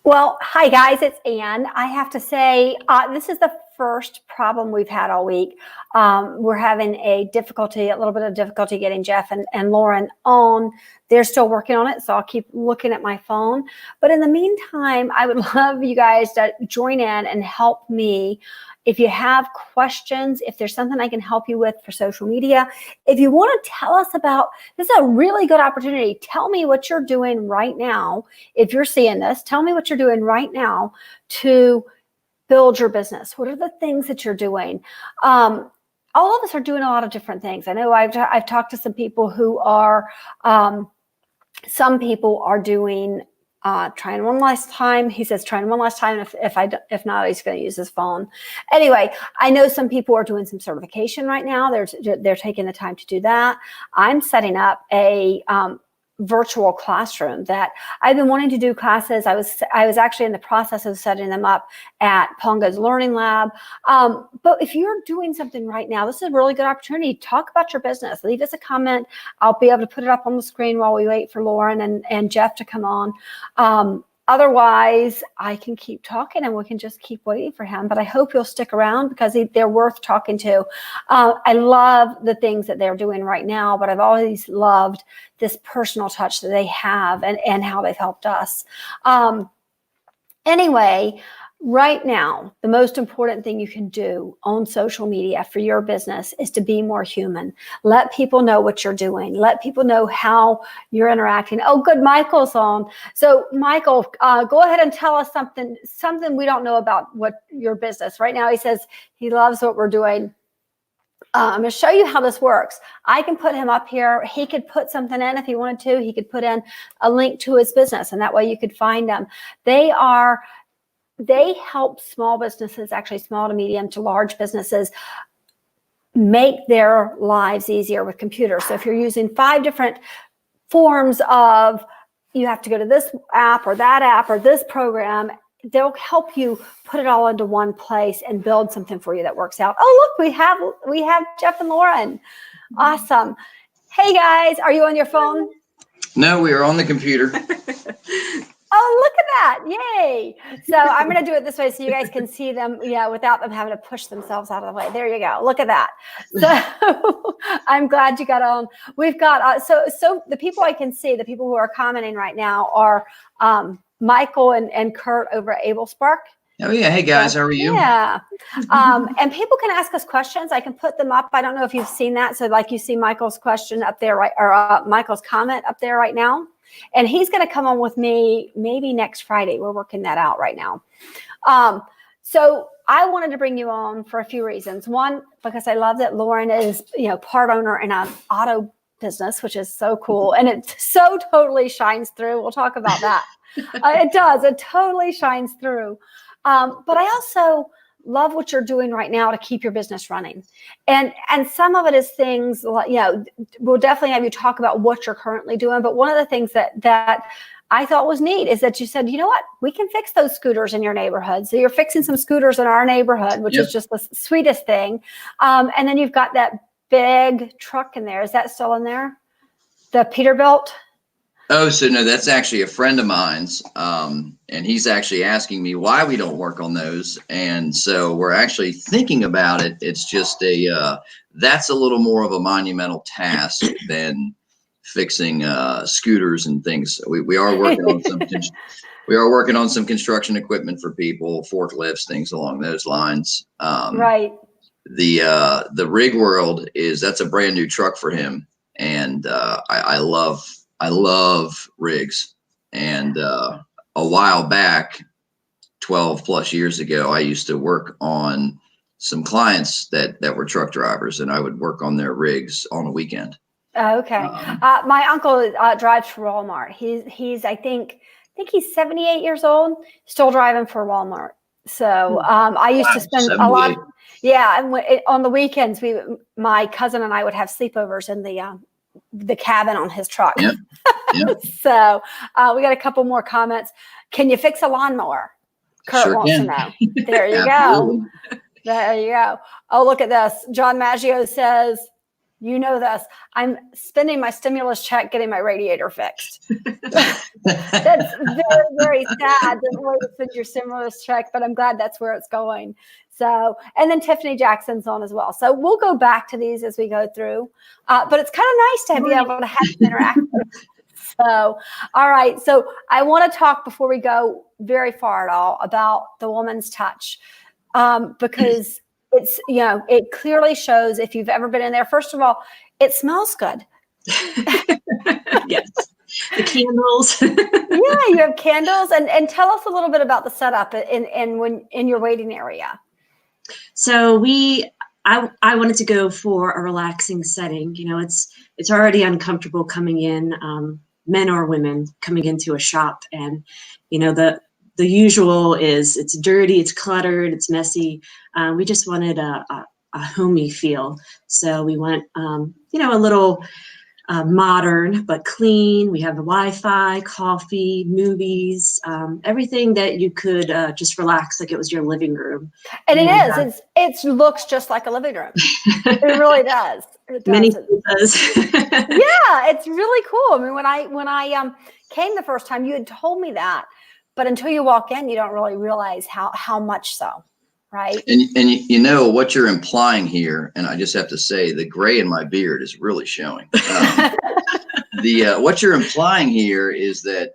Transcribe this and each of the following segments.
Well, hi guys, it's Ann. I have to say, this is the first problem we've had all week. We're having a little bit of difficulty getting Jeff and Lauren on. They're still working on it, so I'll keep looking at my phone. But in the meantime, I would love you guys to join in and help me. If you have questions, if there's something I can help you with for social media, if you want to tell us about, this is a really good opportunity. Tell me what you're doing right now. If you're seeing this, tell me what you're doing right now to build your business. What are the things that you're doing? All of us are doing a lot of different things. I know I've talked to some people who are, some people are doing trying one last time. He says, trying one last time. If not, he's going to use his phone. Anyway, I know some people are doing some certification right now. They're taking the time to do that. I'm setting up a virtual classroom that I've been wanting to do classes. I was actually in the process of setting them up at Pongo's Learning Lab. But if you're doing something right now, this is a really good opportunity. Talk about your business. Leave us a comment. I'll be able to put it up on the screen while we wait for Lauren and Jeff to come on. Otherwise, I can keep talking and we can just keep waiting for him. But I hope you'll stick around because they're worth talking to. I love the things that they're doing right now, but I've always loved this personal touch that they have and how they've helped us. Anyway, right now, the most important thing you can do on social media for your business is to be more human. Let people know what you're doing. Let people know how you're interacting. Oh, good, Michael's on. So Michael, go ahead and tell us something we don't know about what your business. Right now, he says he loves what we're doing. I'm going to show you how this works. I can put him up here. He could put something in if he wanted to. He could put in a link to his business, and that way you could find them. They help small businesses, actually small to medium to large businesses, make their lives easier with computers. So if you're using 5 different forms of, you have to go to this app or that app or this program, they'll help you put it all into one place and build something for you that works out. Oh, look, we have Jeff and Lauren. Awesome. Hey guys, are you on your phone? No, we are on the computer. Oh, look at that. Yay. So I'm going to do it this way so you guys can see them, without them having to push themselves out of the way. There you go. Look at that. So I'm glad you got on. We've got, so the people I can see, the people who are commenting right now are Michael and Kurt over at AbleSpark. Oh yeah. Hey guys, how are you? Yeah. And people can ask us questions. I can put them up. I don't know if you've seen that. So like you see Michael's question up there, right? Or Michael's comment up there right now. And he's going to come on with me maybe next Friday. We're working that out right now. So I wanted to bring you on for a few reasons. One, because I love that Lauren is, part owner in an auto business, which is so cool. And it so totally shines through. We'll talk about that. It does. It totally shines through. But I also love what you're doing right now to keep your business running. And some of it is things like, we'll definitely have you talk about what you're currently doing. But one of the things that I thought was neat is that you said, you know what, we can fix those scooters in your neighborhood. So you're fixing some scooters in our neighborhood, which is just the sweetest thing. And then you've got that big truck in there. Is that still in there? The Peterbilt? Oh, so no, that's actually a friend of mine's. And he's actually asking me why we don't work on those. And so we're actually thinking about it. It's just that's a little more of a monumental task than fixing scooters and things. We are working on some construction equipment for people, forklifts, things along those lines. Right. The rig world that's a brand new truck for him. And I love rigs. And a while back, 12 plus years ago, I used to work on some clients that were truck drivers, and I would work on their rigs on a weekend. Okay. My uncle drives for Walmart. He's I think he's 78 years old, still driving for Walmart. So I used to spend a lot. And on the weekends, my cousin and I would have sleepovers in the cabin on his truck. Yep. So we got a couple more comments. Can you fix a lawnmower? Kurt wants to know. There you go. There you go. Oh, look at this. John Maggio says, you know this. I'm spending my stimulus check getting my radiator fixed. That's very, very very sad the way to send your stimulus check, but I'm glad that's where it's going. So, and then Tiffany Jackson's on as well. So we'll go back to these as we go through. But it's kind of nice to be able to have interactive. So, all right. So I want to talk before we go very far at all about the woman's touch, because it's, it clearly shows if you've ever been in there. First of all, it smells good. Yes. The candles. Yeah, you have candles. And tell us a little bit about the setup in your waiting area. So I wanted to go for a relaxing setting. It's already uncomfortable coming in, men or women coming into a shop, and the usual is it's dirty, it's cluttered, it's messy. We just wanted a homey feel, so we went a little modern but clean. We have the Wi-Fi, coffee, movies, everything that you could just relax like it was your living room. And it looks just like a living room. It really does. It does. Many does. Yeah, it's really cool. I mean, when I came the first time, you had told me that, but until you walk in, you don't really realize how much so. Right. And what you're implying here, and I just have to say the gray in my beard is really showing. What you're implying here is that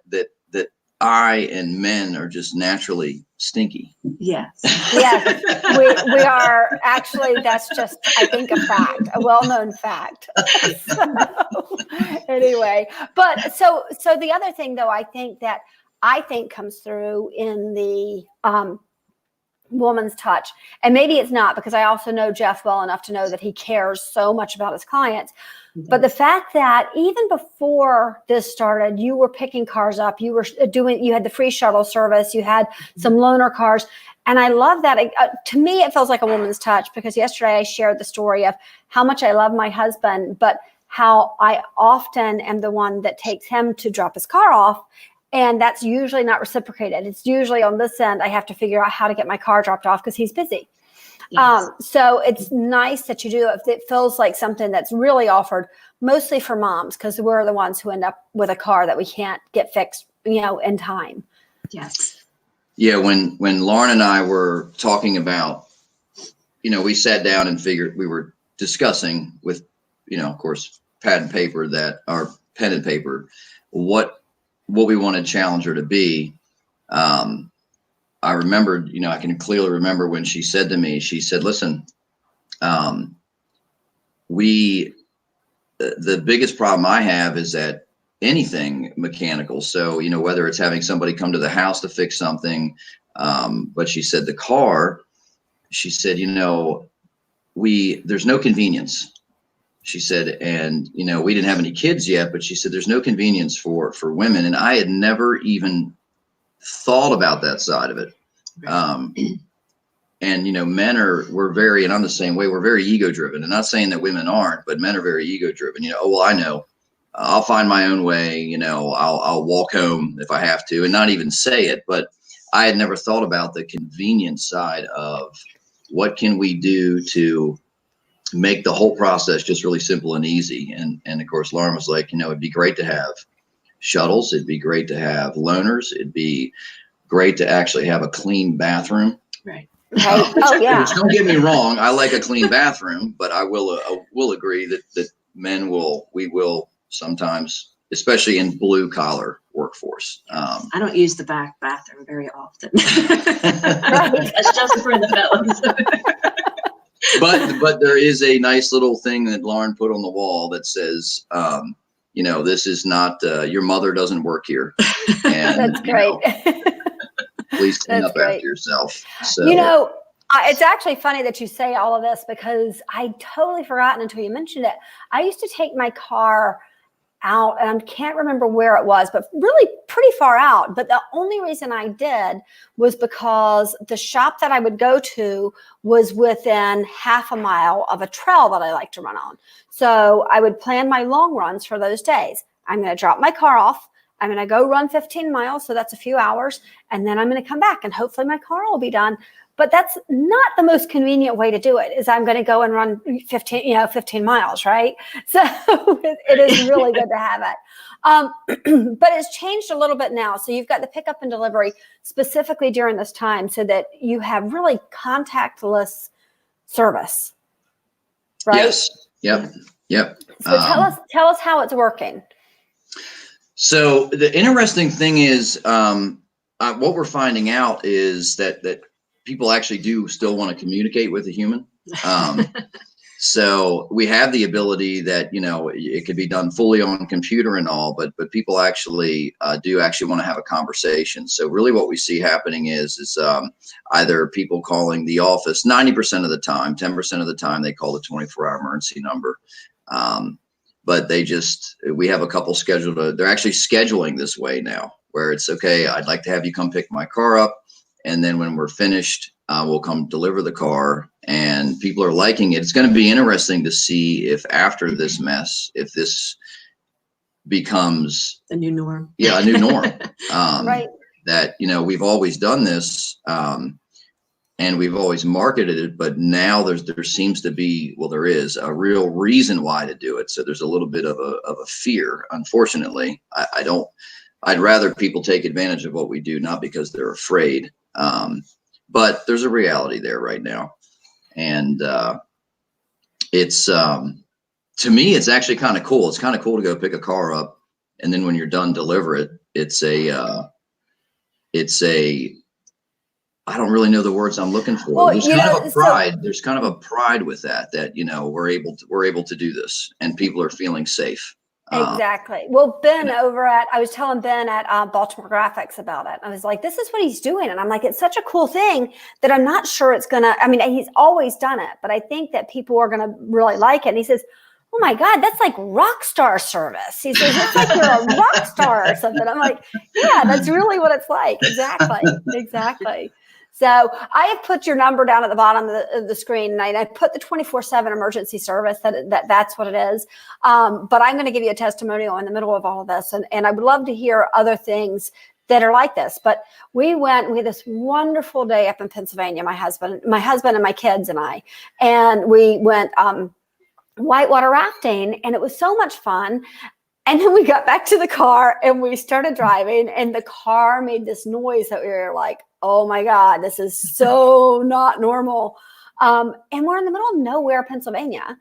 I and men are just naturally stinky. Yes. Yes, we are actually. That's just, I think, a fact, a well-known fact. Anyway, but so the other thing, though, I think comes through in the woman's touch, and maybe it's not, because I also know Jeff well enough to know that he cares so much about his clients. Mm-hmm. But the fact that even before this started, you were picking cars up, you had the free shuttle service, you had some loaner cars. And I love that. To me, it feels like a woman's touch, because yesterday I shared the story of how much I love my husband, but how I often am the one that takes him to drop his car off. And that's usually not reciprocated. It's usually on this end, I have to figure out how to get my car dropped off because he's busy. Yes. So it's nice that you do it. It feels like something that's really offered mostly for moms, because we're the ones who end up with a car that we can't get fixed, in time. Yes. Yeah. When Lauren and I were talking about, we sat down and figured, we were discussing with, of course, pen and paper, what we wanted Challenger to be. I remembered, I can clearly remember when she said to me, she said, listen, the biggest problem I have is that anything mechanical. So, whether it's having somebody come to the house to fix something, but she said the car, she said, there's no convenience. She said, and, we didn't have any kids yet, but she said, there's no convenience for women. And I had never even thought about that side of it. And, we're very, and I'm the same way, we're very ego driven. And not saying that women aren't, but men are very ego driven. I know, I'll find my own way, I'll walk home if I have to, and not even say it. But I had never thought about the convenience side of what can we do to make the whole process just really simple and easy. And of course, Lauren was like, it'd be great to have shuttles. It'd be great to have loaners. It'd be great to actually have a clean bathroom. Right. Oh yeah. Which, don't get me wrong, I like a clean bathroom, but I will agree that we will sometimes, especially in blue collar workforce. I don't use the back bathroom very often. That's just for the fellas. But there is a nice little thing that Lauren put on the wall that says, this is not, your mother doesn't work here. And, that's great. Please clean That's up great. after yourself. So, it's actually funny that you say all of this, because I totally forgotten until you mentioned it. I used to take my car out, and I can't remember where it was, but really pretty far out. But the only reason I did was because the shop that I would go to was within half a mile of a trail that I like to run on. So I would plan my long runs for those days. I'm going to drop my car off. I'm going to go run 15 miles. So that's a few hours. And then I'm going to come back and hopefully my car will be done. But that's not the most convenient way to do it, is I'm going to go and run 15 miles, right? So it is really good to have it. But it's changed a little bit now. So you've got the pickup and delivery specifically during this time so that you have really contactless service, right? Yes. Yep. Yep. So tell us how it's working. So the interesting thing is, what we're finding out is that people actually do still want to communicate with a human. So we have the ability that, it could be done fully on computer and all, but people actually do actually want to have a conversation. So really what we see happening is either people calling the office 90% of the time, 10% of the time they call the 24-hour emergency number. But we have a couple scheduled. They're actually scheduling this way now, where it's okay. I'd like to have you come pick my car up. And then when we're finished, we'll come deliver the car, and people are liking it. It's going to be interesting to see if after this mess, if this becomes a new norm. Yeah, a new norm. Right. That, we've always done this, and we've always marketed it, but now there seems to be, there is a real reason why to do it. So there's a little bit of a fear. Unfortunately, I'd rather people take advantage of what we do, not because they're afraid. But there's a reality there right now. And it's, to me, it's actually kind of cool. It's kind of cool to go pick a car up, and then when you're done, deliver it. I don't really know the words I'm looking for. Well, there's kind of a pride. There's kind of a pride with that, we're able to do this, and people are feeling safe. Exactly. Well, I was telling Ben at Baltimore Graphics about it. I was like, this is what he's doing. And I'm like, it's such a cool thing that I'm not sure it's going to, he's always done it, but I think that people are going to really like it. And he says, oh my God, that's like rock star service. He says, it's like you're a rock star or something. I'm like, yeah, that's really what it's like. Exactly. So I have put your number down at the bottom of the screen, and I put the 24/7 emergency service. That's what it is. But I'm going to give you a testimonial in the middle of all of this, and I would love to hear other things that are like this. But we had this wonderful day up in Pennsylvania. My husband and my kids and I, and we went whitewater rafting, and it was so much fun. And then we got back to the car and we started driving, and the car made this noise that we were like, oh my God, this is so not normal. And we're in the middle of nowhere, Pennsylvania.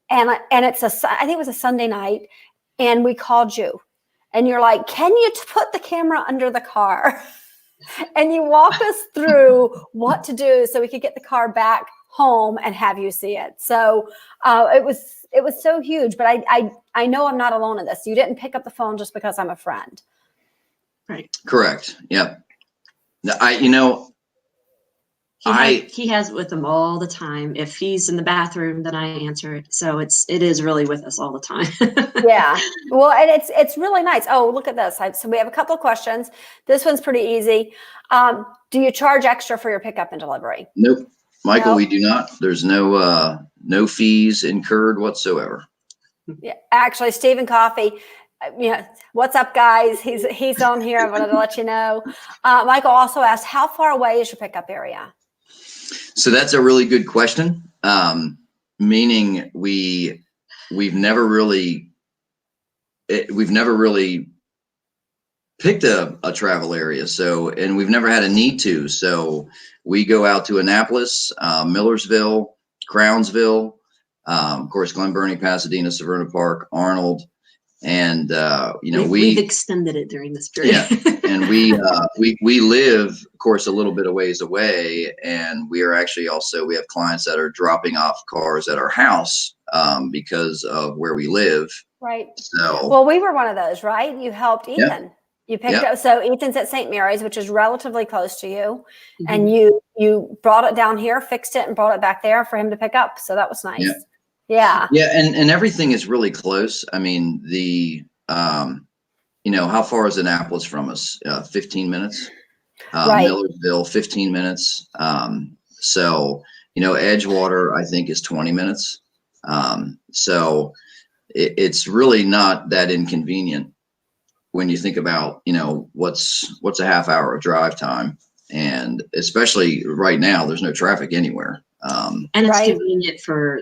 And I think it was a Sunday night, and we called you, and you're like, can you put the camera under the car? And you walk us through what to do so we could get the car back home and have you see it. So it was so huge, but I know I'm not alone in this. You didn't pick up the phone just because I'm a friend. Right. Correct. Yep. He has it with him all the time. If he's in the bathroom, then I answer it. So it is really with us all the time. Yeah. Well, and it's really nice. Oh, look at this. So we have a couple of questions. This one's pretty easy. Do you charge extra for your pickup and delivery? Nope. Michael, No? We do not. There's no fees incurred whatsoever. Yeah. Actually, Stephen Coffey, what's up, guys? He's on here. I wanted to let you know. Michael also asked, how far away is your pickup area? So that's a really good question. Meaning we've never really picked a travel area. So, and we've never had a need to. So we go out to Annapolis, Millersville, Crownsville, of course, Glen Burnie, Pasadena, Severna Park, Arnold. And, we've extended it during this period. Yeah. And we live, of course, a little bit of ways away. And we are actually we have clients that are dropping off cars at our house because of where we live. Right. So, well, we were one of those, right? You helped Ethan. Yeah. You picked up. So Ethan's at St. Mary's, which is relatively close to you. Mm-hmm. And you brought it down here, fixed it, and brought it back there for him to pick up. So that was nice. Yeah. Yeah. And everything is really close. I mean, how far is Annapolis from us? 15 minutes. Right. Millersville, 15 minutes. So, Edgewater, I think, is 20 minutes. So it's really not that inconvenient. when you think about, what's a half hour of drive time, and especially right now, there's no traffic anywhere. And it's Right. convenient for,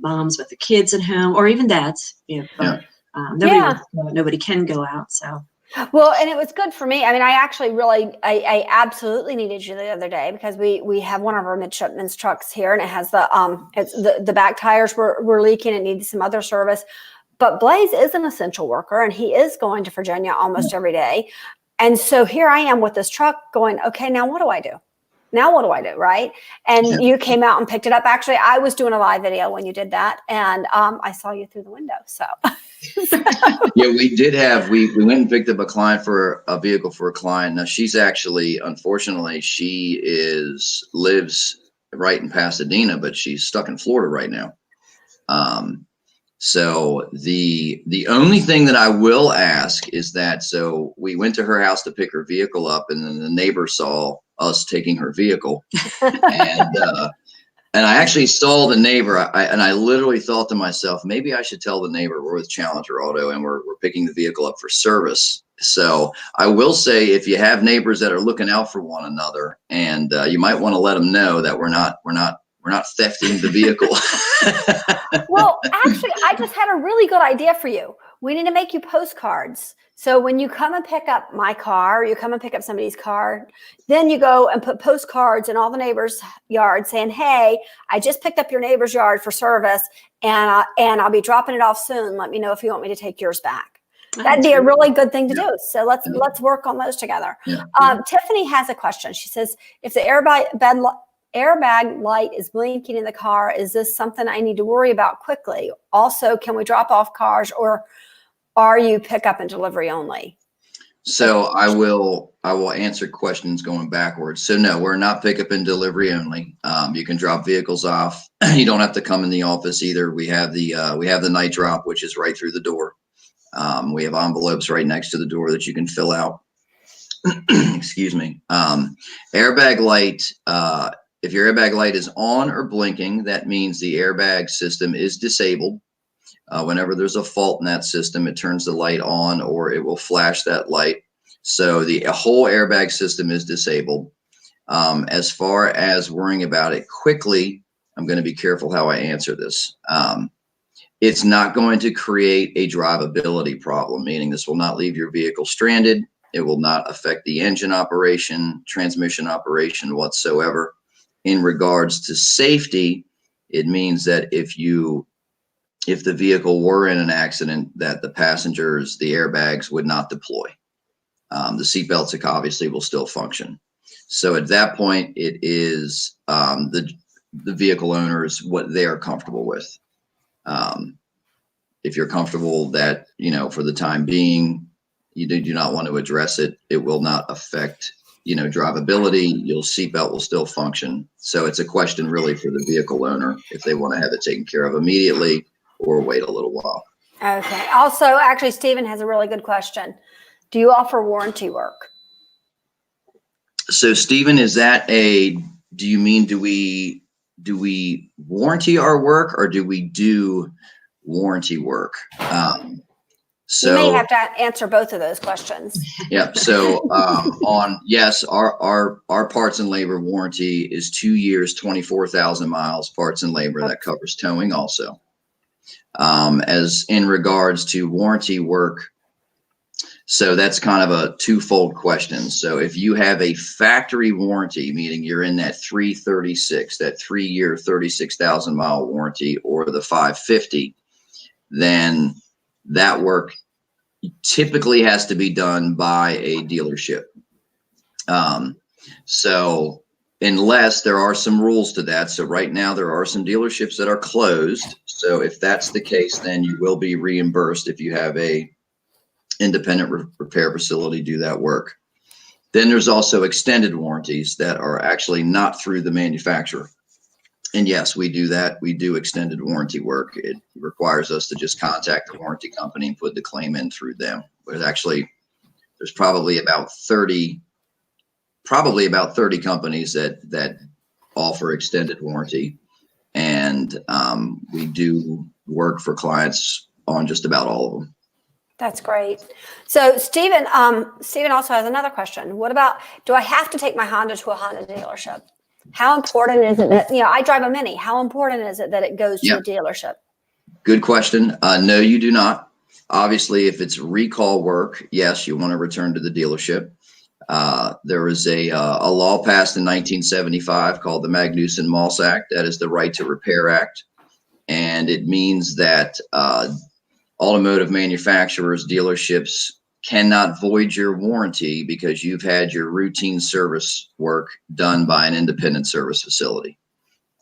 moms with the kids at home, or even dads, but nobody Yeah. wants to go out, nobody can go out. So, Well, and it was good for me. I mean, I actually I absolutely needed you the other day because we have one of our midshipmen's trucks here, and it has the back tires were leaking. It needed some other service. But Blaze is an essential worker, and he is going to Virginia almost every day. And so here I am with this truck going, okay, now what do I do? Now what do I do, right? And you came out and picked it up. Actually, I was doing a live video when you did that, and I saw you through the window. So, Yeah, we went and picked up a vehicle for a client. Now she's actually, unfortunately, lives right in Pasadena, but she's stuck in Florida right now. So the only thing that I will ask is that, so we went to her house to pick her vehicle up, and then the neighbor saw us taking her vehicle, and I actually saw the neighbor, and I literally thought to myself, maybe I should tell the neighbor we're with Challenger Auto and we're picking the vehicle up for service. So I will say, if you have neighbors that are looking out for one another, and you might want to let them know that we're not thefting the vehicle. well, actually, I just had a really good idea for you. We need to make you postcards. So when you come and pick up my car, or you come and pick up somebody's car, then you go and put postcards in all the neighbors' yards saying, hey, I just picked up your neighbor's yard for service, and I'll be dropping it off soon. Let me know if you want me to take yours back. That'd be a really good thing to do. So let's work on those together. Tiffany has a question. She says, if the airbag light is blinking in the car, is this something I need to worry about quickly? Also, can we drop off cars, or are you pick up and delivery only? So I will answer questions going backwards. So no, we're not pickup and delivery only. You can drop vehicles off. You don't have to come in the office either. We have the night drop, which is right through the door. We have envelopes right next to the door that you can fill out. Excuse me. Airbag light. If your airbag light is on or blinking, that means the airbag system is disabled. Whenever there's a fault in that system, it turns the light on, or it will flash that light. So the whole airbag system is disabled. As far as worrying about it quickly, I'm going to be careful how I answer this. It's not going to create a drivability problem, meaning this will not leave your vehicle stranded. It will not affect the engine operation, transmission operation whatsoever. In regards to safety, it means that if the vehicle were in an accident, that the passengers, the airbags would not deploy. The seatbelts obviously will still function. So at that point, it is the vehicle owners what they are comfortable with. If you're comfortable that, for the time being, you do not want to address it, it will not affect, drivability. Your seatbelt will still function. So it's a question really for the vehicle owner if they want to have it taken care of immediately or wait a little while. Okay. Also, actually, Stephen has a really good question. Do you offer warranty work? So Stephen, do you mean, do we warranty our work, or do we do warranty work? You may have to answer both of those questions. Yeah. So our parts and labor warranty is 2 years, 24,000 miles parts and labor. That covers towing also. As in regards to warranty work, so that's kind of a twofold question. So if you have a factory warranty, meaning you're in that 336, that 3-year, 36,000 mile warranty, or the 550, then that work typically has to be done by a dealership. So unless there are some rules to that. So right now there are some dealerships that are closed. So if that's the case, then you will be reimbursed if you have a independent repair facility do that work. Then there's also extended warranties that are actually not through the manufacturer. And yes, we do that. We do extended warranty work. It requires us to just contact the warranty company and put the claim in through them. But actually, there's probably about 30 companies that offer extended warranty. And we do work for clients on just about all of them. That's great. So Stephen also has another question. What about, do I have to take my Honda to a Honda dealership? How important is it that, I drive a Mini. How important is it that it goes to a dealership? Good question. No, you do not. Obviously, if it's recall work, yes, you want to return to the dealership. There was a law passed in 1975 called the Magnuson-Moss Act. That is the Right to Repair Act. And it means that automotive manufacturers, dealerships cannot void your warranty because you've had your routine service work done by an independent service facility.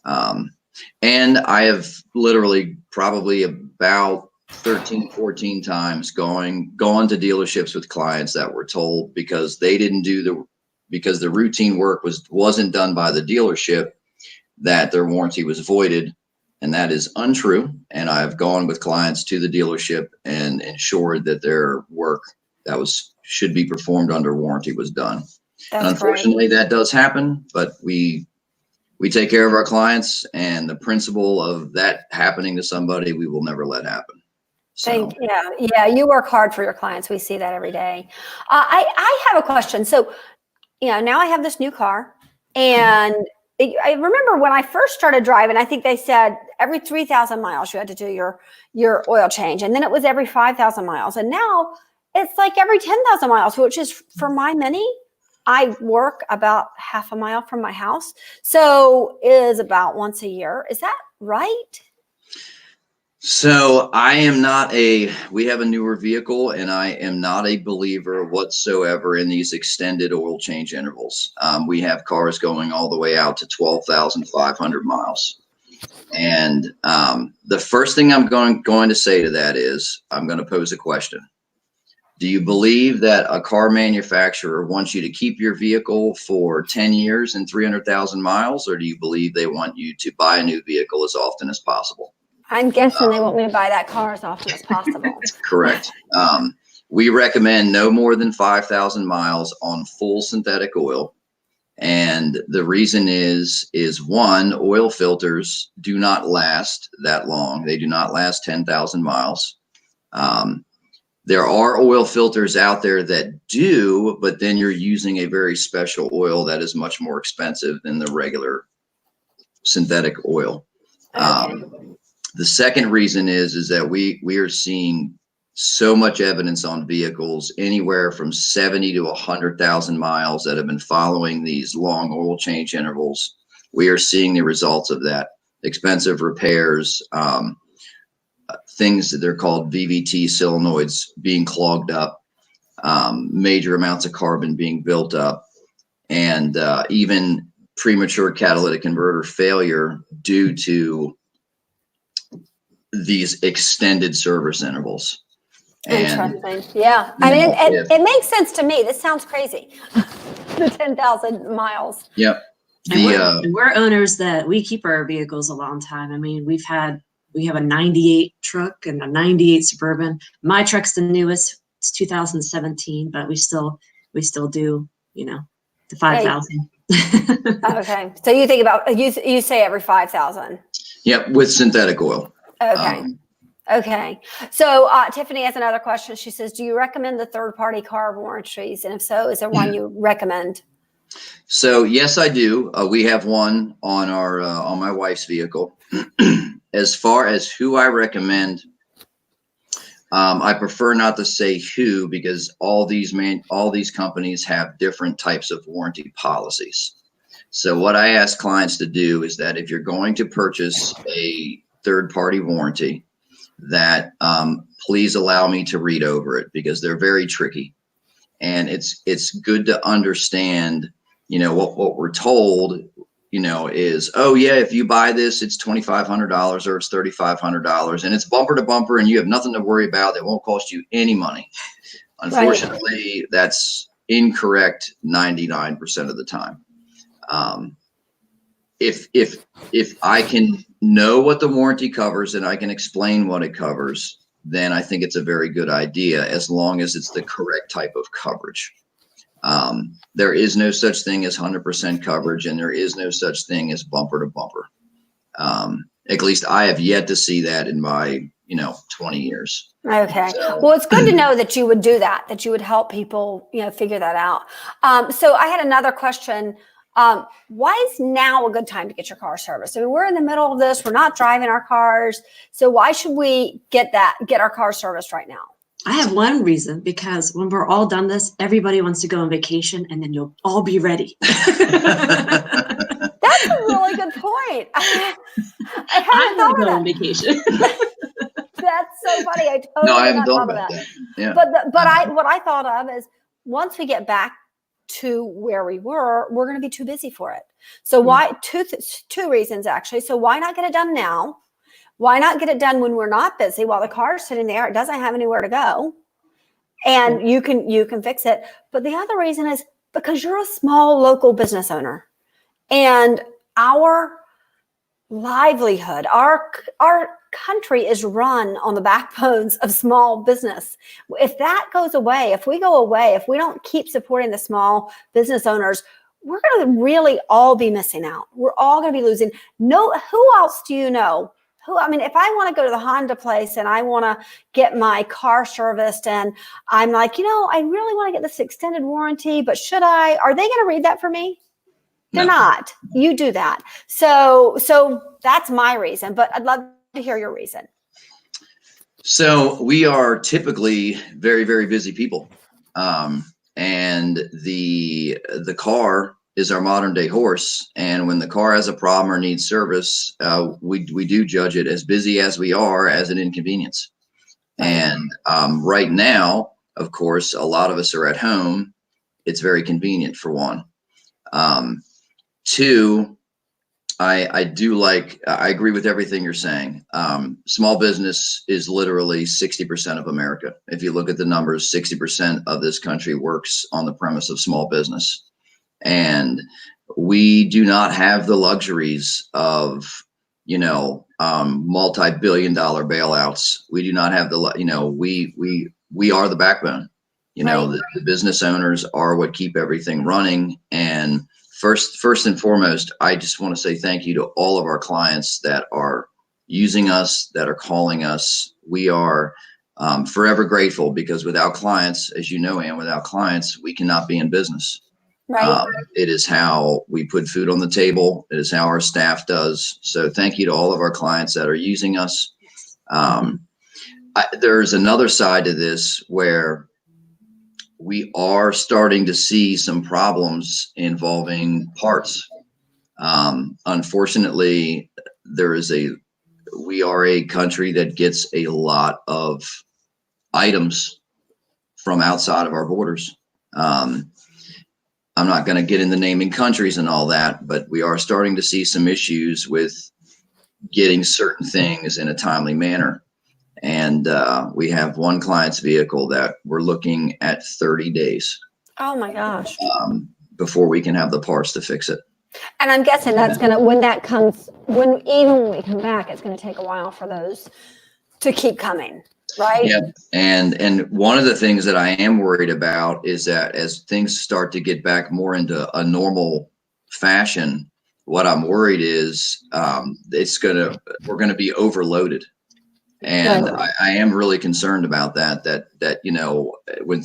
And I have literally probably about 13, 14 times gone to dealerships with clients that were told because they didn't do because the routine work wasn't done by the dealership, that their warranty was voided. And that is untrue. And I've gone with clients to the dealership and ensured that their work that should be performed under warranty was done. And unfortunately, that does happen, but we take care of our clients, and the principle of that happening to somebody, we will never let happen. So. Yeah, you work hard for your clients. We see that every day. I have a question. So, now I have this new car, and I remember when I first started driving, I think they said every 3,000 miles you had to do your oil change. And then it was every 5,000 miles. And now it's like every 10,000 miles, which is for my Mini. I work about half a mile from my house. So is about once a year. Is that right? So we have a newer vehicle, and I am not a believer whatsoever in these extended oil change intervals. We have cars going all the way out to 12,500 miles. And the first thing I'm going to say to that is I'm going to pose a question. Do you believe that a car manufacturer wants you to keep your vehicle for 10 years and 300,000 miles, or do you believe they want you to buy a new vehicle as often as possible? I'm guessing they want me to buy that car as often as possible. Correct. We recommend no more than 5,000 miles on full synthetic oil. And the reason is one, oil filters do not last that long. They do not last 10,000 miles. There are oil filters out there that do, but then you're using a very special oil that is much more expensive than the regular synthetic oil. Okay. The second reason is that we are seeing so much evidence on vehicles anywhere from 70 to 100,000 miles that have been following these long oil change intervals. We are seeing the results of that. Expensive repairs, things that they're called VVT solenoids being clogged up, major amounts of carbon being built up, and even premature catalytic converter failure due to these extended service intervals. Interesting. Yeah. I mean, it makes sense to me. This sounds crazy. The 10,000 miles. Yep. We're owners that we keep our vehicles a long time. I mean, we have a 98 truck and a 98 Suburban. My truck's the newest. It's 2017, but we still do, the 5,000. Okay. So you think about, you say every 5,000. Yep. With synthetic oil. Okay. Okay. So Tiffany has another question. She says, do you recommend the third-party car warranties? And if so, is there one you recommend? So yes, I do. We have one on on my wife's vehicle. As far as who I recommend, I prefer not to say who, because all these companies have different types of warranty policies. So what I ask clients to do is that if you're going to purchase a third-party warranty, that please allow me to read over it, because they're very tricky. And it's good to understand, what we're told, is, oh yeah, if you buy this, it's $2,500 or it's $3,500 and it's bumper to bumper and you have nothing to worry about. It won't cost you any money. Unfortunately, that's incorrect 99% of the time. If I can know what the warranty covers and I can explain what it covers, then I think it's a very good idea, as long as it's the correct type of coverage. There is no such thing as 100% coverage, and there is no such thing as bumper to bumper. At least I have yet to see that in my 20 years. Okay. So, Well, it's good to know that you would do that, that you would help people, figure that out. So I had another question. Why is now a good time to get your car serviced? I mean, we're in the middle of this. We're not driving our cars. So why should we get our car serviced right now? I have one reason, because when we're all done this, everybody wants to go on vacation, and then you'll all be ready. That's a really good point. I hadn't I'm gonna thought go of on that. vacation. That's so funny. I no, totally I did haven't not thought thought of about that. that. Yeah. But what I thought of is once we get back to where we were, we're going to be too busy for it. So why two reasons actually. So why not get it done now? Why not get it done when we're not busy while the car's sitting there? It doesn't have anywhere to go, and you can fix it. But the other reason is because you're a small local business owner, and our livelihood, our country is run on the backbones of small business. If that goes away, if we go away, if we don't keep supporting the small business owners, we're going to really all be missing out. We're all going to be losing. No, who else do you know? I mean, if I want to go to the Honda place and I want to get my car serviced and I'm like, I really want to get this extended warranty, but should I? Are they going to read that for me? They're not. You do that. So that's my reason, but I'd love to hear your reason. So we are typically very, very busy people. And the car is our modern day horse. And when the car has a problem or needs service, we do judge it, as busy as we are, as an inconvenience. And right now, of course, a lot of us are at home. It's very convenient, for one. Two, I agree with everything you're saying. Small business is literally 60% of America. If you look at the numbers, 60% of this country works on the premise of small business. And we do not have the luxuries of, multi-billion-dollar bailouts. We do not have we are the backbone. The business owners are what keep everything running. And First and foremost, I just want to say thank you to all of our clients that are using us, that are calling us. We are forever grateful, because without clients, as you know, Ann, without clients, we cannot be in business. Right. It is how we put food on the table. It is how our staff does. So thank you to all of our clients that are using us. There's another side to this where we are starting to see some problems involving parts. Unfortunately, we are a country that gets a lot of items from outside of our borders. I'm not going to get into naming countries and all that, but we are starting to see some issues with getting certain things in a timely manner. And we have one client's vehicle that we're looking at 30 days. Oh my gosh. Before we can have the parts to fix it. And I'm guessing that's when we come back, it's going to take a while for those to keep coming, right? Yeah. And one of the things that I am worried about is that as things start to get back more into a normal fashion, what I'm worried is we're going to be overloaded. And I am really concerned about that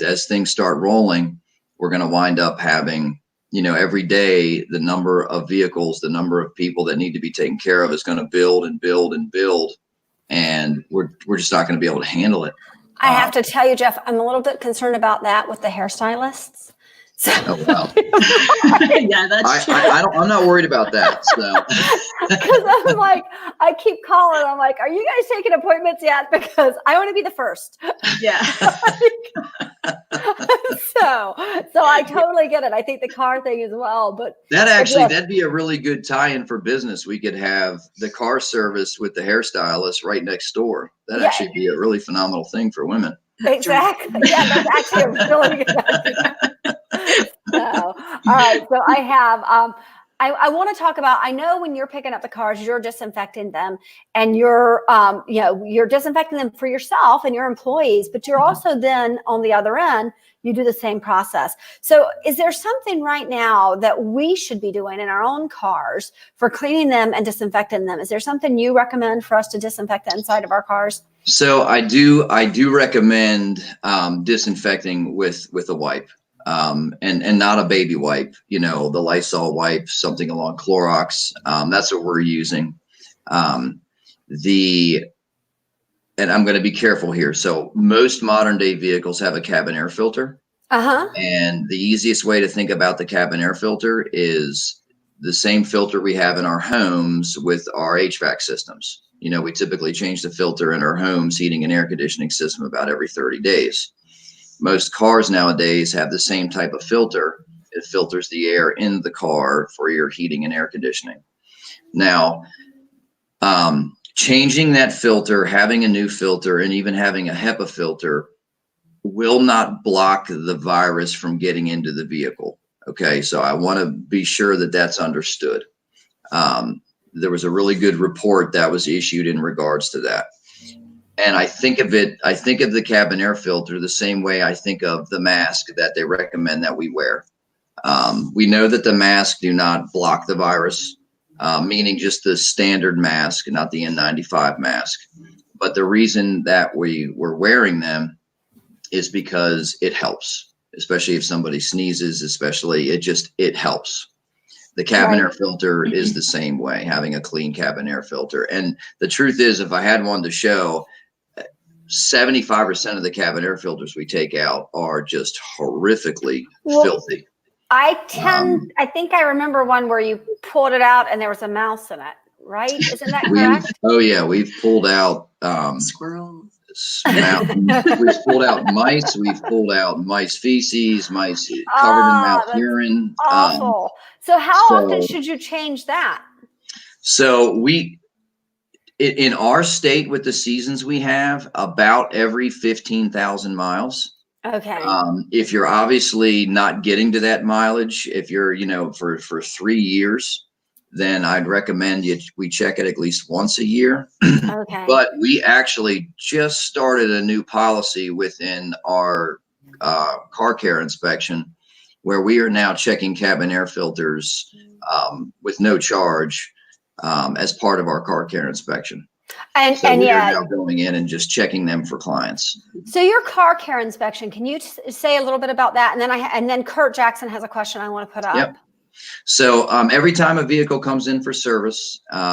as things start rolling, we're going to wind up having, every day, the number of vehicles, the number of people that need to be taken care of is going to build and build and build. And we're just not going to be able to handle it. I have to tell you, Jeff, I'm a little bit concerned about that with the hairstylists. So, well. Yeah, that's true. I'm not worried about that. So, because I'm like, I keep calling. I'm like, are you guys taking appointments yet? Because I want to be the first. Yeah. So I totally get it. I think the car thing as well, but that'd be a really good tie-in for business. We could have the car service with the hairstylist right next door. That'd actually be a really phenomenal thing for women. Exactly. Yeah, that's actually a really good idea. So, all right. So I have I want to talk about, I know when you're picking up the cars, you're disinfecting them and you're disinfecting them for yourself and your employees, but you're also then on the other end, you do the same process. So is there something right now that we should be doing in our own cars for cleaning them and disinfecting them? Is there something you recommend for us to disinfect the inside of our cars? So I do recommend disinfecting with a wipe. And not a baby wipe, the Lysol wipe, something along Clorox. That's what we're using. And I'm going to be careful here. So most modern day vehicles have a cabin air filter. And the easiest way to think about the cabin air filter is the same filter we have in our homes with our HVAC systems. We typically change the filter in our homes, heating and air conditioning system about every 30 days. Most cars nowadays have the same type of filter. It filters the air in the car for your heating and air conditioning. Now, changing that filter, having a new filter, and even having a HEPA filter will not block the virus from getting into the vehicle. Okay, so I want to be sure that that's understood. There was a really good report that was issued in regards to that. And I think of the cabin air filter the same way I think of the mask that they recommend that we wear. We know that the masks do not block the virus, meaning just the standard mask, not the N95 mask. But the reason that we were wearing them is because it helps, especially if somebody sneezes, it helps. The cabin air filter is the same way, having a clean cabin air filter. And the truth is, if I had one to show, 75% of the cabin air filters we take out are just horrifically filthy. I think I remember one where you pulled it out and there was a mouse in it, right? Isn't that correct? Oh yeah, we've pulled out Squirrels. We've pulled out mice. We've pulled out mice feces, mice covered in mouse urine. Awful. So how often should you change that? So in our state with the seasons we have, about every 15,000 miles. Okay. If you're obviously not getting to that mileage, if you're, for 3 years, then I'd recommend we check it at least once a year. Okay. But we actually just started a new policy within our car care inspection where we are now checking cabin air filters with no charge as part of our car care inspection. And we are now going in and just checking them for clients. So your car care inspection, can you say a little bit about that? And then Kurt Jackson has a question I want to put up. Yep. So every time a vehicle comes in for service, a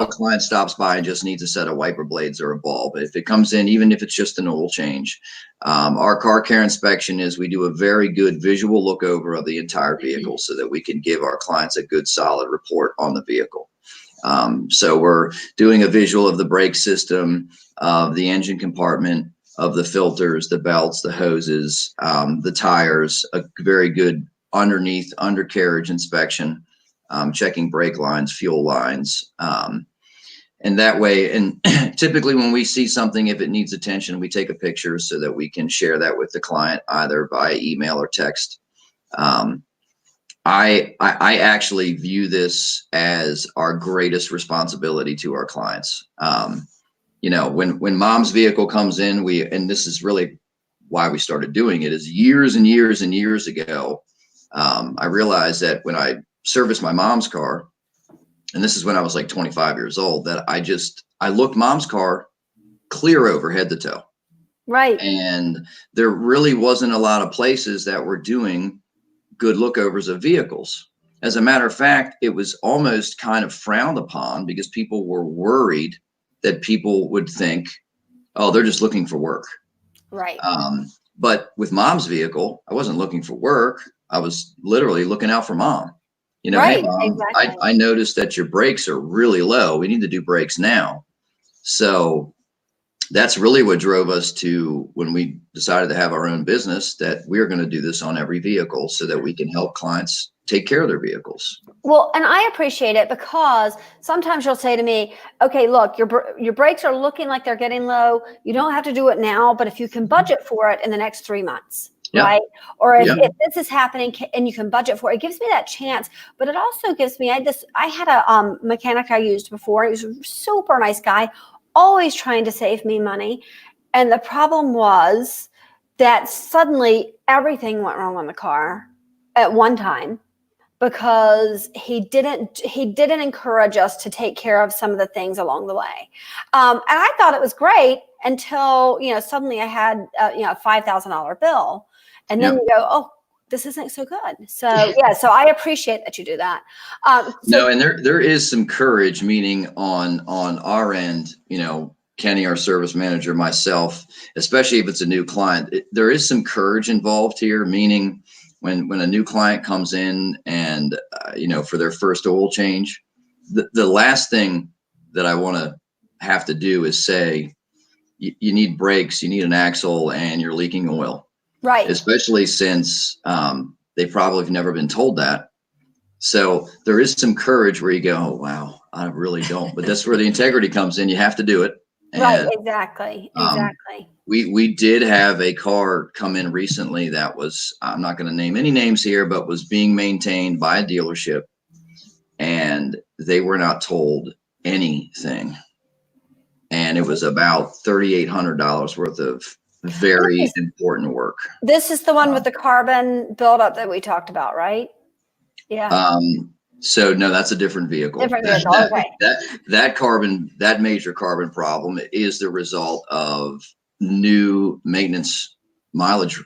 client stops by and just needs a set of wiper blades or a bulb. If it comes in, even if it's just an oil change, our car care inspection is we do a very good visual look over of the entire vehicle so that we can give our clients a good solid report on the vehicle. So we're doing a visual of the brake system, of the engine compartment, of the filters, the belts, the hoses, the tires, a very good undercarriage inspection, checking brake lines, fuel lines. And that way, and typically when we see something, if it needs attention, we take a picture so that we can share that with the client either via email or text. I actually view this as our greatest responsibility to our clients. When mom's vehicle comes in, and this is really why we started doing it, is years and years and years ago. I realized that when I serviced my mom's car, and this is when I was like 25 years old, that I looked mom's car clear over head to toe. Right. And there really wasn't a lot of places that were doing good lookovers of vehicles. As a matter of fact, it was almost kind of frowned upon because people were worried that people would think, oh, they're just looking for work. Right. But with mom's vehicle, I wasn't looking for work. I was literally looking out for mom. Right, hey, mom, exactly. I noticed that your brakes are really low. We need to do brakes now. So that's really what drove us to, when we decided to have our own business, that we're going to do this on every vehicle so that we can help clients take care of their vehicles. Well, and I appreciate it because sometimes you'll say to me, okay, look, your brakes are looking like they're getting low. You don't have to do it now, but if you can budget for it in the next 3 months. Yeah. right? Or Yeah. if this is happening and you can budget for it, it gives me that chance. But it also gives me, I had a mechanic I used before. He was a super nice guy, always trying to save me money. And the problem was that suddenly everything went wrong on the car at one time, because he didn't encourage us to take care of some of the things along the way. And I thought it was great until, suddenly I had, a $5,000 bill. And then Yeah. you go, oh, this isn't so good. So, yeah, so I appreciate that you do that. No, and there is some courage, meaning on our end, Kenny, our service manager, myself, especially if it's a new client, there is some courage involved here, meaning when a new client comes in and, for their first oil change, the last thing that I want to have to do is say, you need brakes, you need an axle, and you're leaking oil. Right. Especially since they probably have never been told that. So there is some courage where you go, oh, wow, I really don't. But that's where the integrity comes in. You have to do it. And, right. Exactly. We did have a car come in recently that was, I'm not going to name any names here, but was being maintained by a dealership, and they were not told anything. And it was about $3,800 worth of very important work. This is the one with the carbon buildup that we talked about, right? Yeah. So no, that's a different vehicle. Different vehicle. Okay. That major carbon problem is the result of new maintenance mileage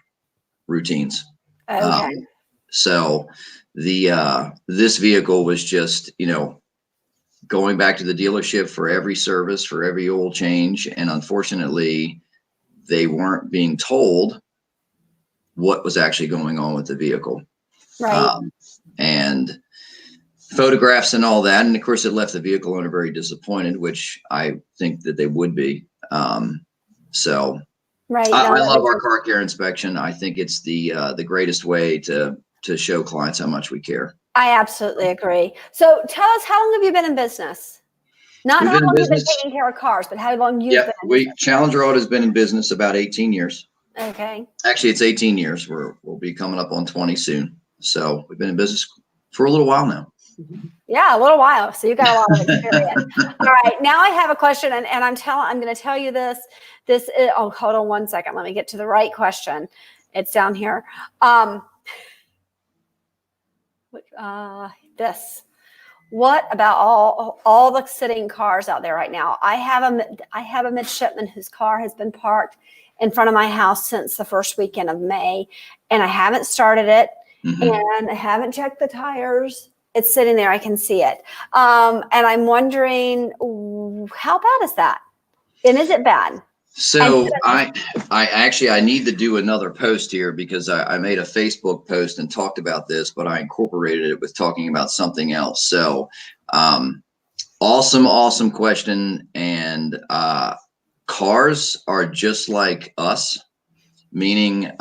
routines. Okay. So this vehicle was just, going back to the dealership for every service, for every oil change. And unfortunately, they weren't being told what was actually going on with the vehicle. Right. And photographs and all that. And of course, it left the vehicle owner very disappointed, which I think that they would be. So right. I love our car care inspection. I think it's the greatest way to show clients how much we care. I absolutely agree. So tell us, how long have you been in business? Not how long you've been taking care of cars, but how long you've been in business. Challenger Auto has been in business about 18 years. Okay. Actually, it's 18 years. We'll be coming up on 20 soon. So we've been in business for a little while now. Yeah, a little while. So you got a lot of experience. All right. Now I have a question, and I'm going to tell you this. This is, oh, hold on one second. Let me get to the right question. It's down here. This. What about all the sitting cars out there right now? I have a midshipman whose car has been parked in front of my house since the first weekend of May, and I haven't started it, and I haven't checked the tires. It's sitting there. I can see it. And I'm wondering, how bad is that? And is it bad? So I need to do another post here, because I made a Facebook post and talked about this, but I incorporated it with talking about something else. So awesome question. And cars are just like us, meaning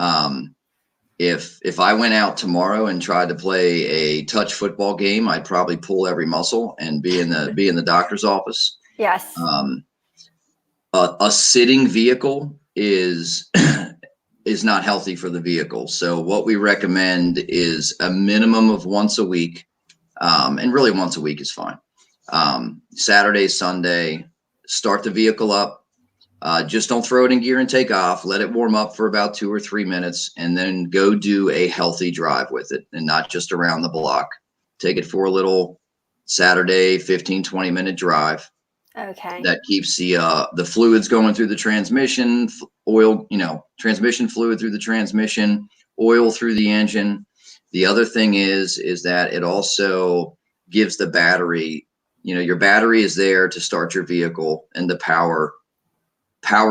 if I went out tomorrow and tried to play a touch football game, I'd probably pull every muscle and be in the doctor's office. Yes. A sitting vehicle is not healthy for the vehicle. So what we recommend is a minimum of once a week, and really once a week is fine. Saturday, Sunday, start the vehicle up. Just don't throw it in gear and take off. Let it warm up for about 2 or 3 minutes, and then go do a healthy drive with it, and not just around the block. Take it for a little Saturday 15-20-minute drive. Okay. That keeps the fluids going through the transmission, oil, transmission fluid through the transmission, oil through the engine. The other thing is that it also gives the battery, your battery is there to start your vehicle and to power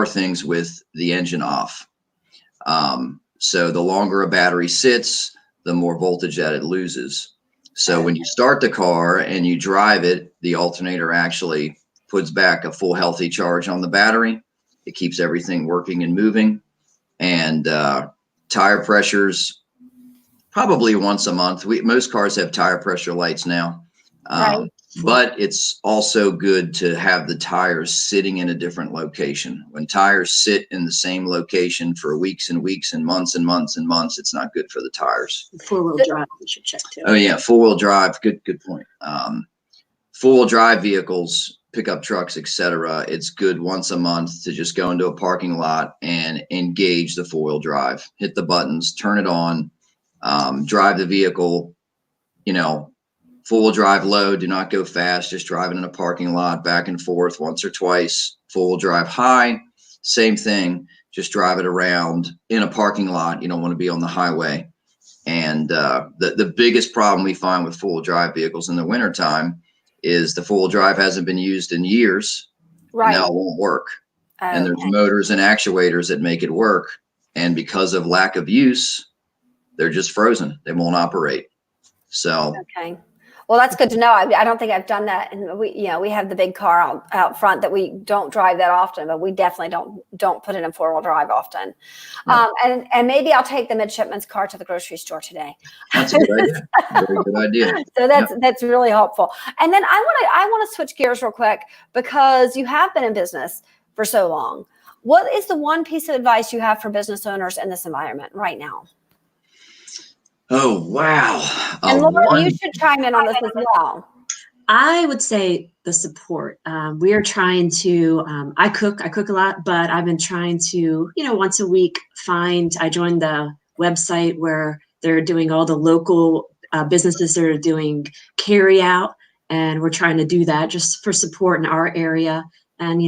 things with the engine off. So the longer a battery sits, the more voltage that it loses. So when you start the car and you drive it, the alternator actually puts back a full healthy charge on the battery. It keeps everything working and moving. And tire pressures, probably once a month. Most cars have tire pressure lights now. Right. But it's also good to have the tires sitting in a different location. When tires sit in the same location for weeks and weeks and months and months and months, it's not good for the tires. 4-wheel drive, we should check too. Oh yeah, 4-wheel drive. Good point. 4-wheel drive vehicles, pickup trucks, etc. It's good once a month to just go into a parking lot and engage the 4-wheel drive. Hit the buttons, turn it on, drive the vehicle. 4-wheel drive low, do not go fast, just driving in a parking lot back and forth once or twice. 4-wheel drive high, same thing, just drive it around in a parking lot. You don't want to be on the highway. And the biggest problem we find with 4-wheel drive vehicles in the wintertime is the 4-wheel drive hasn't been used in years. Right. Now it won't work. Okay. And there's motors and actuators that make it work. And because of lack of use, they're just frozen. They won't operate. So. Okay. Well, that's good to know. I don't think I've done that. And we have the big car out front that we don't drive that often, but we definitely don't put it in 4-wheel drive often. Right. And maybe I'll take the midshipman's car to the grocery store today. That's a good idea. Very good idea. So that's really helpful. And then I want to switch gears real quick because you have been in business for so long. What is the one piece of advice you have for business owners in this environment right now? Oh, wow. And Lauren, you should chime in on this as well. I would say the support. We are trying to, I cook a lot, but I've been trying to, once a week I joined the website where they're doing all the local businesses that are doing carry out. And we're trying to do that just for support in our area. And,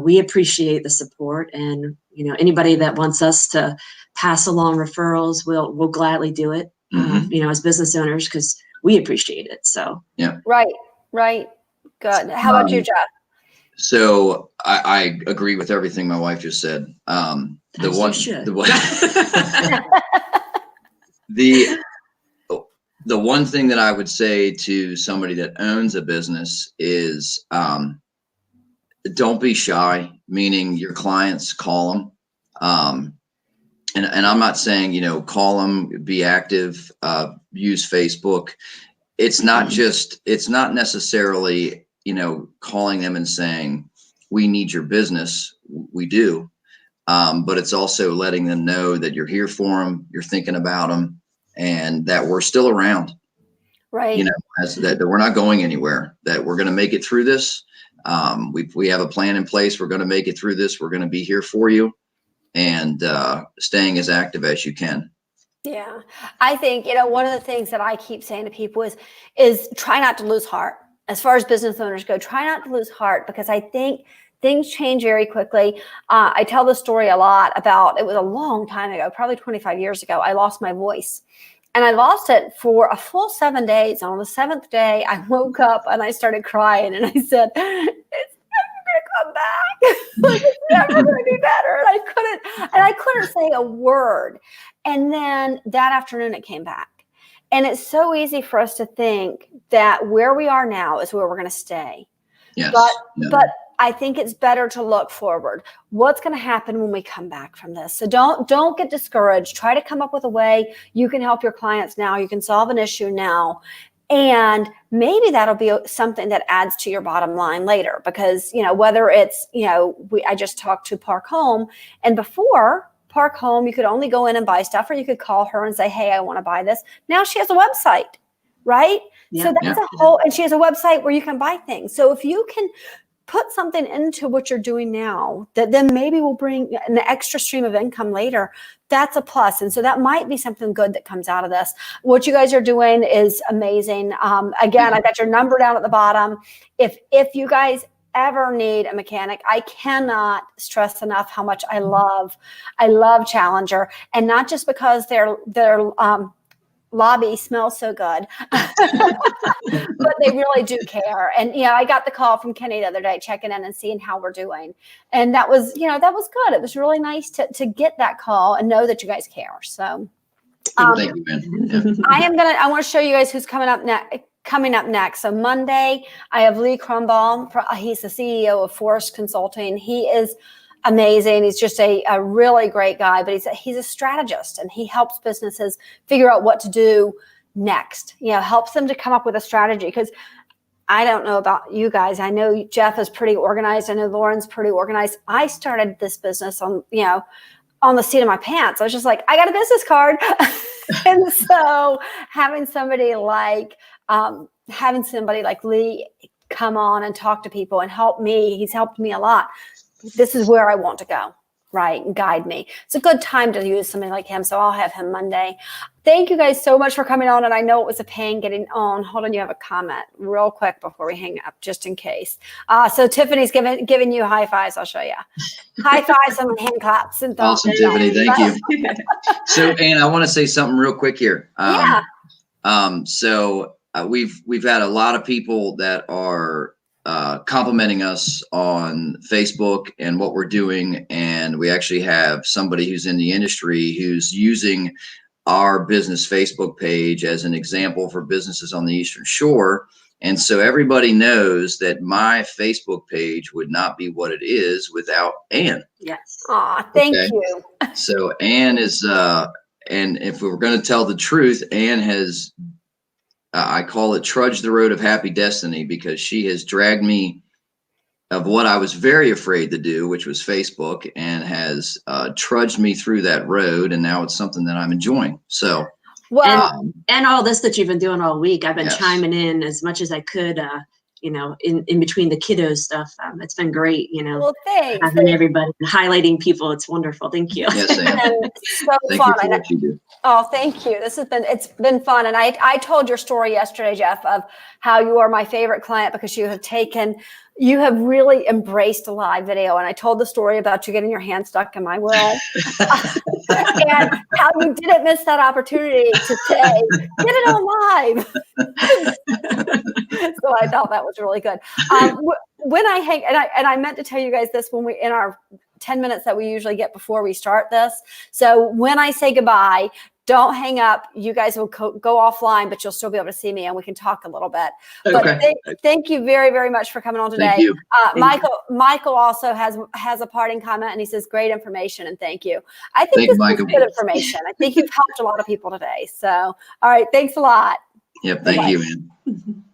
we appreciate the support, and, anybody that wants us to pass along referrals, we'll gladly do it, as business owners, because we appreciate it. So, yeah. Right. Good. How about you, Jeff? So I agree with everything my wife just said. The one thing that I would say to somebody that owns a business is, don't be shy, meaning your clients, call them. And I'm not saying, call them, be active, use Facebook. It's not necessarily, calling them and saying, we need your business. We do. But it's also letting them know that you're here for them, you're thinking about them, and that we're still around. Right. That we're not going anywhere, that we're going to make it through this. We have a plan in place. We're going to make it through this. We're going to be here for you, and staying as active as you can. Yeah. I think, one of the things that I keep saying to people is try not to lose heart. As far as business owners go, try not to lose heart, because I think things change very quickly. I tell the story a lot about, it was a long time ago, probably 25 years ago, I lost my voice. And I lost it for a full 7 days. And on the 7th day, I woke up and I started crying. And I said, it's never going to come back. Like, it's never going to be better. And I couldn't say a word. And then that afternoon, it came back. And it's so easy for us to think that where we are now is where we're going to stay. Yes. But I think it's better to look forward. What's going to happen when we come back from this? So don't get discouraged. Try to come up with a way you can help your clients now. You can solve an issue now. And maybe that'll be something that adds to your bottom line later, because, whether it's, I just talked to Park Home, and before Park Home, you could only go in and buy stuff, or you could call her and say, hey, I want to buy this. Now she has a website, right? Yeah, so that's and she has a website where you can buy things. So if you can put something into what you're doing now that then maybe will bring an extra stream of income later, that's a plus. And so that might be something good that comes out of this. What you guys are doing is amazing. Again, I got your number down at the bottom. If you guys ever need a mechanic, I cannot stress enough how much I love Challenger, and not just because their lobby smells so good, but they really do care. And I got the call from Kenny the other day, checking in and seeing how we're doing, and that was good. It was really nice to get that call and know that you guys care. So thank you, man. Yeah. I want to show you guys who's coming up next. So Monday, I have Lee Crumbaum. He's the CEO of Forest Consulting. He is amazing. He's just a really great guy, but he's a strategist, and he helps businesses figure out what to do next. Helps them to come up with a strategy, because I don't know about you guys. I know Jeff is pretty organized. I know Lauren's pretty organized. I started this business on the seat of my pants. I was just like, I got a business card. And so having somebody like Lee come on and talk to people and help me, he's helped me a lot. This is where I want to go, right? And guide me. It's a good time to use somebody like him. So I'll have him Monday. Thank you guys so much for coming on. And I know it was a pain getting on. Hold on, you have a comment real quick before we hang up, just in case. So Tiffany's giving you high fives. I'll show you. High fives and hand claps. And awesome, Tiffany. Thank you. So, Ann, I want to say something real quick here. Yeah. We've had a lot of people that are complimenting us on Facebook and what we're doing. And we actually have somebody who's in the industry who's using our business Facebook page as an example for businesses on the Eastern Shore. And so everybody knows that my Facebook page would not be what it is without Ann. Yes. Aw, thank you. So Ann is, and if we were going to tell the truth, Ann has, I call it trudged the road of happy destiny, because she has dragged me of what I was very afraid to do, which was Facebook, and has trudged me through that road. And now it's something that I'm enjoying. So, Well, and all this that you've been doing all week, I've been Yes. chiming in as much as I could, in between the kiddos stuff. It's been great, well, thanks. having everybody, highlighting people. It's wonderful. Thank you. yes, Ann. And so Thank fun. you for what you do. Oh, thank you. It's been fun. And I told your story yesterday, Jeff, of how you are my favorite client because you have really embraced a live video. And I told the story about you getting your hand stuck in my will and how you didn't miss that opportunity to say, get it on live. So I thought that was really good. When I hang, and I meant to tell you guys this in our 10 minutes that we usually get before we start this. So when I say goodbye, don't hang up. You guys will go offline, but you'll still be able to see me and we can talk a little bit. Okay. But thank you very, very much for coming on today. Thank you. Michael also has a parting comment and he says, great information and thank you. I think Thank you, this Michael. is good information. I think you've helped a lot of people today. So, all right. Thanks a lot. Yep. Thank Bye-bye. you, Ann.